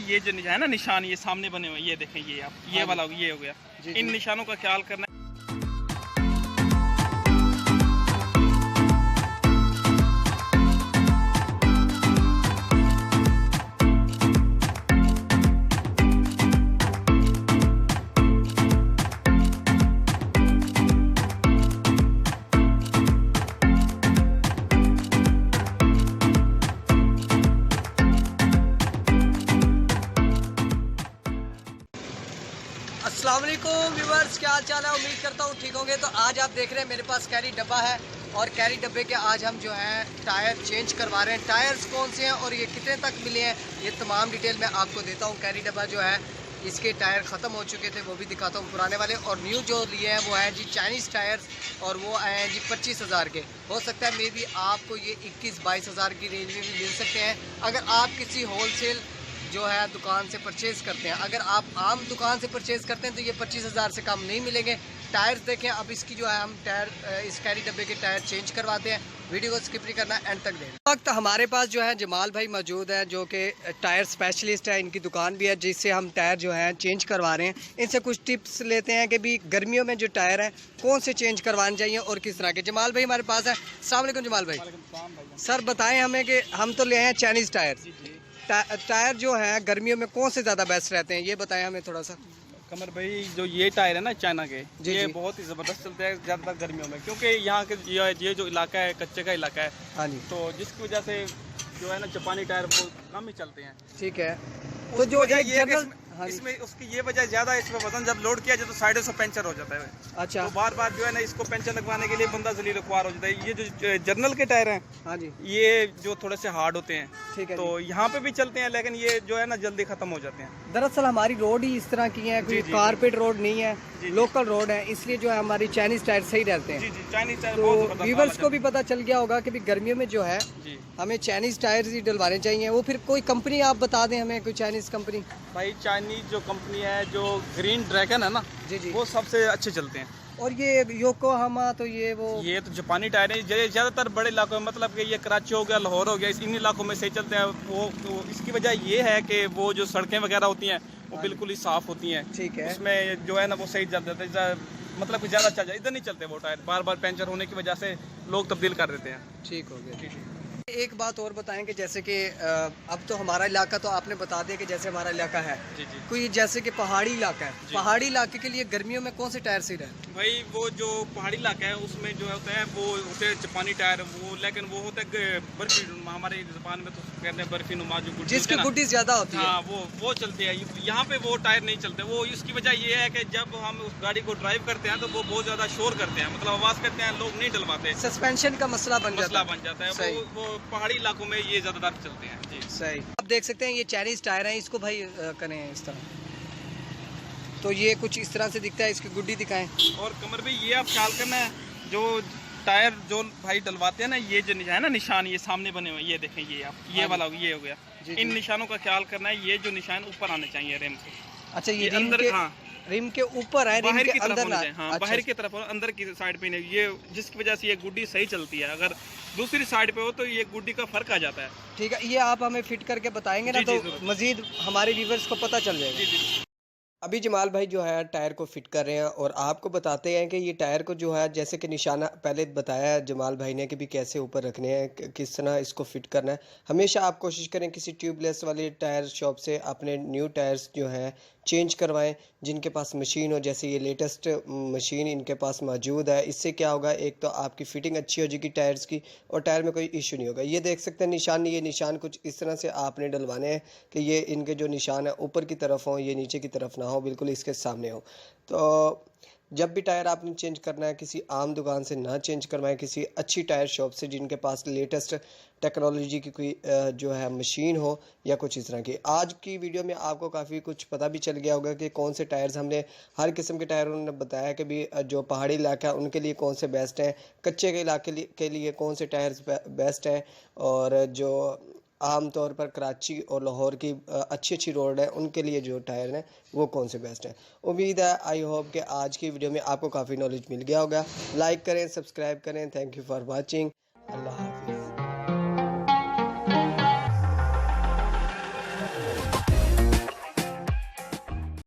कि ये जो है ना निशान ये सामने बने हुए, ये देखें, ये आप ये वाला ये हो गया, इन निशानों का ख्याल करना। अस्सलाम वालेकुम व्यूअर्स, क्या हाल चाल है। उम्मीद करता हूँ ठीक होंगे। तो आज आप देख रहे हैं मेरे पास कैरी डब्बा है और कैरी डब्बे के आज हम जो है टायर चेंज करवा रहे हैं। टायर्स कौन से हैं और ये कितने तक मिले हैं, ये तमाम डिटेल मैं आपको देता हूँ। कैरी डब्बा जो है इसके टायर ख़त्म हो चुके थे, वो भी दिखाता हूँ पुराने वाले, और न्यू जो लिए हैं वो हैं जी चाइनीज़ टायर्स, और वो आए हैं जी 25,000 के। हो सकता है मे बी आपको ये 21-22 हज़ार की रेंज में भी मिल सकते हैं अगर आप किसी होलसेल जो है दुकान से परचेज़ करते हैं। अगर आप आम दुकान से परचेज़ करते हैं तो ये 25,000 से कम नहीं मिलेंगे। टायर्स देखें, अब इसकी जो है हम टायर इस कैरी डब्बे के टायर चेंज करवाते हैं। वीडियो को स्किप नहीं करना, एंड तक देखें। वक्त हमारे पास जो है जमाल भाई मौजूद है जो कि टायर स्पेशलिस्ट है, इनकी दुकान भी है जिससे हम टायर जो है चेंज करवा रहे हैं। इनसे कुछ टिप्स लेते हैं कि भी गर्मियों में जो टायर है कौन से चेंज करवाने चाहिए और किस तरह के। जमाल भाई हमारे पास है। अस्सलाम वालेकुम जमाल भाई। सर बताएं हमें कि हम तो ले आए हैं चाइनीज़ टायर। टायर जो है गर्मियों में कौन से ज़्यादा बेस्ट रहते हैं, ये बताएं हमें थोड़ा सा। कमर भाई, जो ये टायर है ना चाइना के, ये बहुत ही ज़बरदस्त चलते हैं ज़्यादातर गर्मियों में, क्योंकि यहाँ के ये जो इलाका है कच्चे का इलाका है। हाँ जी। तो जिसकी वजह से जो है ना जापानी टायर बहुत कम ही चलते हैं। ठीक है। तो जो ये इसमें उसकी ये वजह ज़्यादा है, इसमें वजन जब लोड किया जाए तो साइडों से पंचर हो जाता है। अच्छा। तो बार बार जो है ना इसको पंचर लगवाने के लिए बंदा जलील ख्वार हो जाता है। ये जो जर्नल के टायर हैं, हाँ जी, ये जो थोड़े से हार्ड होते हैं, ठीक है, तो यहाँ पे भी चलते हैं, लेकिन ये जो है ना जल्दी खत्म हो जाते हैं। दरअसल हमारी रोड ही इस तरह की है, कोई कारपेट रोड नहीं है, लोकल रोड है, इसलिए जो है हमारी चाइनीज टायर सही रहते हैं। चाइनीज टायर तो व्यूअर्स को भी पता चल गया होगा कि गर्मियों में जो है हमें चाइनीज टायर ही डलवाने चाहिए। वो फिर कोई कंपनी आप बता दें हमें, कोई चाइनीज कंपनी। भाई चाइनीज जो कंपनी है, जो ग्रीन ड्रैगन है ना, जी, वो सबसे अच्छे चलते हैं। और ये योकोहामा, तो ये तो जापानी टायर है, ज़्यादातर बड़े इलाकों में, मतलब कि ये कराची हो गया, लाहौर हो गया, इन इलाकों में सही चलते हैं। वो तो इसकी वजह ये है कि वो जो सड़कें वगैरह होती हैं वो बिल्कुल ही साफ़ होती हैं। ठीक है। उसमें जो है ना वो सही चल जाता है, मतलब कि ज़्यादा चल जाए। इधर नहीं चलते वो टायर, बार बार पंचर होने की वजह से लोग तब्दील कर देते हैं। ठीक हो गया। ठीक। एक बात और बताएं कि जैसे कि अब तो हमारा इलाका, तो आपने बता दिया कि जैसे हमारा इलाका है, जी जी, कोई जैसे कि पहाड़ी इलाका है, पहाड़ी इलाके के लिए गर्मियों में कौन से टायर सही रहे? भाई वो जो पहाड़ी इलाका है उसमें जो होता है वो होते हैं जापानी टायर, वो लेकिन वो होता है बर्फी, हमारे ज़बान में तो कहते हैं बर्फी नुमा, जो जिसकी गुड्डी ज़्यादा होती है। हाँ, वो चलते हैं। यहाँ पे वो टायर नहीं चलते। वो इसकी वजह ये है कि जब हम उस गाड़ी को ड्राइव करते हैं तो वो बहुत ज़्यादा शोर करते हैं, मतलब आवाज़ करते हैं, लोग नहीं डलवाते। सस्पेंशन का मसला बन जाता है। वो पहाड़ी इलाकों में ये ज़्यादातर चलते हैं। जी सही। आप देख सकते हैं ये चाइनीज़ टायर हैं, इसको भाई करें इस तरह, तो ये कुछ इस तरह से दिखता है। इसकी गुड्डी दिखाएं। और कमर भी ये आप ख्याल करना है, जो टायर जो भाई डलवाते हैं ना, ये जो है ना निशान ये सामने बने हुए, ये देखें, ये आप ये वाला ये हो गया, इन निशानों का ख्याल करना है। ये जो निशान ऊपर आने चाहिए रिम से। अच्छा, ये अंदर, हाँ, रिम के ऊपर है, बाहर की तरफ होना चाहिए। हाँ, बाहर की तरफ, अंदर की साइड पे नहीं, ये जिसकी वजह से ये गुड्डी सही चलती है। अगर दूसरी साइड पे हो तो ये गुड्डी का फर्क आ जाता है। ठीक है, ये आप हमें फिट करके बताएंगे ना, तो मजीद हमारे व्यूअर्स को पता चल जाएगा। अभी जमाल भाई जो है टायर को फिट कर रहे हैं और आपको बताते हैं कि ये टायर को जो है जैसे कि निशाना पहले बताया जमाल भाई ने कि भी कैसे ऊपर रखने हैं, किस तरह इसको फिट करना है। हमेशा आप कोशिश करें किसी ट्यूबलेस वाले टायर शॉप से अपने न्यू टायर्स जो हैं चेंज करवाएं, जिनके पास मशीन हो। जैसे ये लेटेस्ट मशीन इनके पास मौजूद है। इससे क्या होगा, एक तो आपकी फिटिंग अच्छी हो जाएगी टायर्स की और टायर में कोई इशू नहीं होगा। ये देख सकते हैं निशान, ये निशान कुछ इस तरह से आपने डलवाने हैं कि ये इनके जो निशान है ऊपर की तरफ हो, ये नीचे की तरफ ना हो, बिल्कुल इसके सामने हो। तो जब भी टायर आपने चेंज करना है किसी आम दुकान से ना चेंज करवाएं, किसी अच्छी टायर शॉप से जिनके पास लेटेस्ट टेक्नोलॉजी की कोई जो है मशीन हो या कुछ इस तरह की। आज की वीडियो में आपको काफ़ी कुछ पता भी चल गया होगा कि कौन से टायर्स, हमने हर किस्म के टायर उन्होंने बताया कि भी जो पहाड़ी इलाका है उनके लिए कौन से बेस्ट हैं, कच्चे के इलाके के लिए कौन से टायर्स बेस्ट हैं, और जो आम तौर पर कराची और लाहौर की अच्छी रोड है उनके लिए जो टायर हैं वो कौन से बेस्ट हैं। उम्मीद है, आई होप कि आज की वीडियो में आपको काफ़ी नॉलेज मिल गया होगा। लाइक करें, सब्सक्राइब करें। Thank you for watching. Allah.